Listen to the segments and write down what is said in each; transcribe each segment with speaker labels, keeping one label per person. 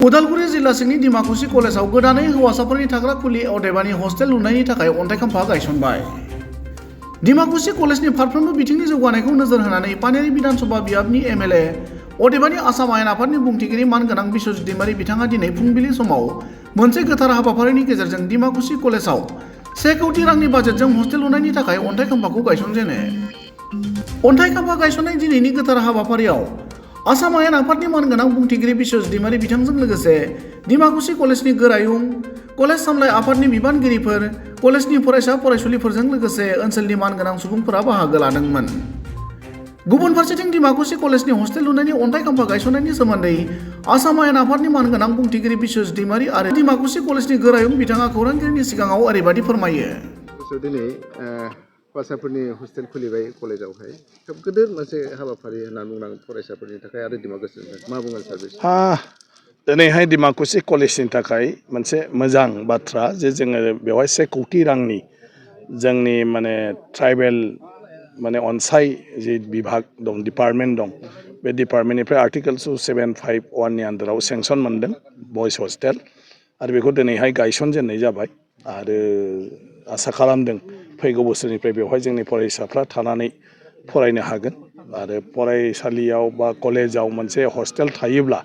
Speaker 1: उदालगुरि जिल्ला सिंनि डिमाकुसि कलेजाव गोदानै हौवासाफोरनि थाग्रा खुलि अदेबानि हस्टेल लुनायनि थाखाय अन्थाइ खाम्फा गायसनबाय। डिमाकुसि कलेजनि फारफ्रोमबो बिथिंनि जौगानायखौ नोजोर होनानै पानेरि विधानसभा बियाबनि एमएलए अदेबानि आसाम आयेन आफादनि बुंथिगिरि मानगोनां बिश्वजित दैमारी बिथाङा दिनै फुंबिलि समाव मोनसे गोथार हाबाफारिनि गेजेरजों डिमाकुसि कलेजाव 1 कौटि रांनि बाजेटजों हस्टेल लुनायनि थाखाय अन्थाइ खाम्फाखौ गायसनजेनो। अन्थाइ खाम्फा गायसननाय दिनैनि गोथार हाबाफारियाव आसाम आयेन आफादनि मानगोनां बुंथिगिरि बिश्वजित दैमारी बिथांजों लोगोसे डिमाकुसि कलेजनि गोरायुं, कलेज सामलाय आफादनि बिबानगिरिफोर, कलेजनि फरायसा फरायसुलिफोरजों लोगोसे ओनसोलनि मानगोनां सुबुंफोरा बाहागो लादोंमोन। गुबुन फारसेथिं डिमाकुसि कलेजनि हस्टेल लुनायनि अन्थाइ खाम्फा गायसननायनि सोमोन्दै आसाम आयेन आफादनि मानगोनां बुंथिगिरि बिश्वजित दैमारी आरो डिमाकुसि कलेजनि गोरायुं बिथाङा खौरांगिरिनि सिगाङाव ओरैबायदि फोरमायो।
Speaker 2: दिनै फरायसाफोरनि हस्टेल खुलिबाय कलेजावहाय खोब गिदिर मोनसे हाबाफारि होनना बुंनांगोन फरायसाफोरनि थाखाय आरो डिमाकुसिनि थाखाय मा बुंगोन सार?
Speaker 3: दिनैहाय डिमाकुसि कलेजनि थाखाय मोनसे मोजां बाथ्रा जे जोङो बेवहाय 1 कौटि रांनि जोंनि माने ट्राइबेल माने अनसाय जि बिभाग दं, डिपार्टमेन्ट दं, बे डिपार्टमेन्टनिफ्राय आर्टिकेल 751 नि आन्दाराव सेंसन मोनदों बयस हस्टेल आरो बेखौ दिनैहाय गायसनजेननाय जाबाय आरो आसा खालामदों फैगौ बोसोरनिफ्राय बेवहाय जोंनि फरायसाफ्रा थानानै फरायनो हागोन आरो फरायसालियाव बा कलेजाव मोनसे हस्टेल थायोब्ला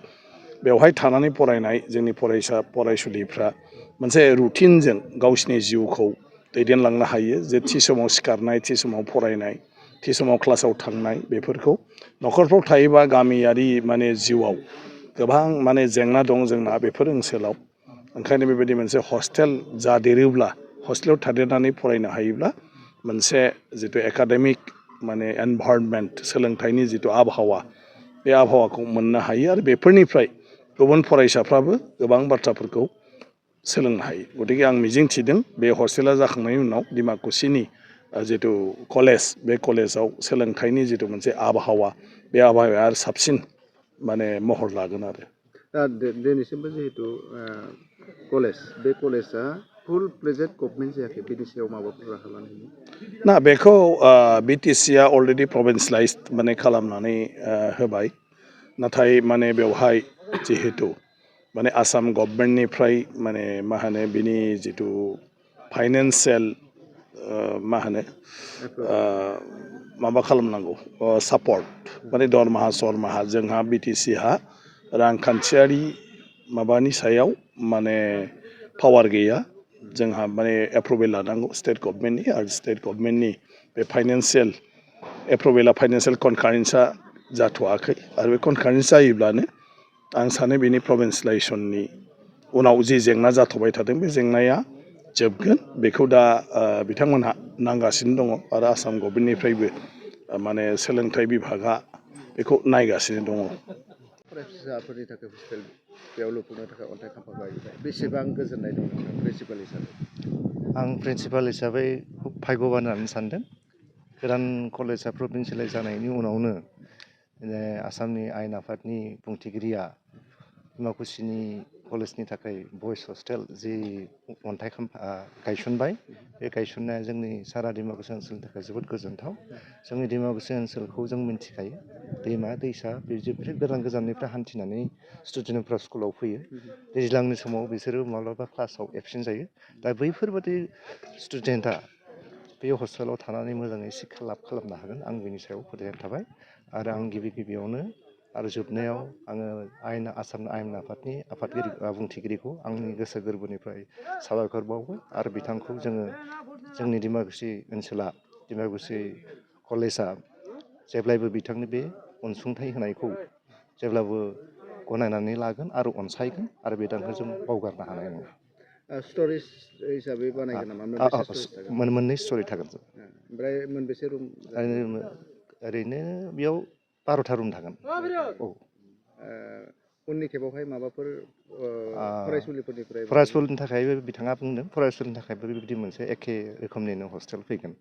Speaker 3: बेवहाय थानानै फरायनाय जोंनि फरायसा फरायसुलिफ्रा मोनसे रुटिनजों गावसिनि जिउखौ दैदेनलांनो हायो जे थि समाव सिखारनाय, थि समाव फरायनाय, थि समाव क्लासाव थांनाय बेफोरखौ न'खरफ्राव थायोबा गामियारि माने जिउआव गोबां माने जेंना दं जोंना बेफोर ओनसोलाव। ओंखायनो बेबायदि मोनसे हस्टेल जादेरोब्ला हस्टेलाव थादेरनानै फरायनो हायोब्ला मोनसे जिथु एकाडेमिक माने एनभायरनमेन्ट सोलोंथाइनि जिथु आबहावा बे आबहावाखौ मोननो हायो आरो बेफोरनिफ्राय गुबुन फरायसाफ्राबो गोबां बाथ्राफोरखौ सोलोंनो हायो। गतिके आं मिजिंथिदों बे हस्टेला जाखांनायनि उनाव डिमाकुसिनि जिथु कलेज बे कलेजाव सोलोंथाइनि जिथु मोनसे आबहावा बे आबहावाया आरो साबसिन माने महर लागोन आरो।
Speaker 2: दा दिनैसिमबो जिहेतु कलेज बे कलेजआ फुल प्लेजेड गभर्नमेन्ट जायाखै, बेनि सायाव माबाफोर राहा लानो
Speaker 3: ना बेखौ बिटिसिआ अलरेडि प्रभिन्सियेलाइज माने खालामनानै होबाय, नाथाय माने बेवहाय जिहेतु माने आसाम गभर्नमेन्टनिफ्राय माने मा होनो बिनि जिथु फाइनान्सियेल मा होनो माबा खालामनांगौ सापर्ट माने दरमाहा सरमाहा जोंहा बिटिसिहा रांखान्थियारि माबानि सायाव माने पावार गैया। जोंहा माने एप्रुभेल लानांगौ स्टेट गभर्नमेन्टनि आरो स्टेट गभर्नमेन्टनि बे फाइनान्सियेल एप्रुभेला फाइनान्सियेल कनकारेन्सआ जाथ'वाखै आरो बे कनकारेन्स जायोब्लानो आं सानो बेनि प्रभिन्सियेलाइजेसननि उनाव जि जेंना जाथ'बाय थादों बे जेंनाया जोबगोन। बेखौ दा बिथांमोनहा नांगासिनो दङ आरो आसाम गभर्नमेन्टनिफ्रायबो माने सोलोंथाइ बिभागा बेखौ नायगासिनो दङ।
Speaker 2: फरायसाफोरनि थाखाय हस्टेल बेयाव लुफुंनो थाखाय अन्थाइ खाम्फा गायबाय, बेसेबां गोजोननाय दं प्रिन्सिपाल हिसाबै?
Speaker 4: आं प्रिन्सिपाल हिसाबै खुब भाग्यबान होननानै सानदों। गोदान कलेजआ प्रभिन्सियेलाइज जानायनि उनावनो आसामनि आयेन आफादनि बुंथिगिरिया डिमाकुसिनि कलेजनि थाखाय बयस हस्टेल जि अन्थाइ खाम्फा गायसनबाय, बे गायसननाया जोंनि सारा डिमाकुसि ओनसोलनि थाखाय जोबोद गोजोनथाव। जोंनि डिमाकुसि ओनसोलखौ जों मिन्थिखायो, दैमा दैसा बिदिनो गोजान गोजाननिफ्राय हान्थिनानै स्टुडेन्टफ्रा स्कुलाव फैयो। दैज्लांनि समाव बिसोरो माब्लाबा क्लासाव एबसेन्ट जायो। दा बैफोरबादि स्टुडेन्टआ बे हस्टेलाव थानानै मोजाङै शिक्षा लाभ खालामनो हागोन, आं बेनि सायाव फोथायनाय थाबाय। आरो आं गिबियावनो आरो जोबनायाव आङो आसाम आयेन आफादनि बुंथिगिरिखौ आंनि गोसो गोरबोनिफ्राय साबायखर बावबाय आरो बिथांखौ जोंनि डिमाकुसि ओनसोला डिमाकुसि कलेजआ जेब्लायबो बिथांनि बे अनसुंथाइ होनायखौ जेब्लाबो गनायनानै लागोन आरो अनसायगोन आरो बिथांखौ जों बावगारनो हानाय नङा।
Speaker 2: स्टरेज हिसाबै बानायगोन नामा?
Speaker 4: मोननै स्टरि थागोन।
Speaker 2: ओमफ्राय मोनबेसे रुम?
Speaker 4: ओरैनो बेयाव 12था रुम थागोन। औ।
Speaker 2: उननि खेबावहाय माबाफोर
Speaker 4: फरायसुलिनि थाखायबो बिथाङा बुंदों, फरायसुलिनि थाखायबो बेबायदि मोनसे एखे रोखोमनिनो हस्टेल फैगोन।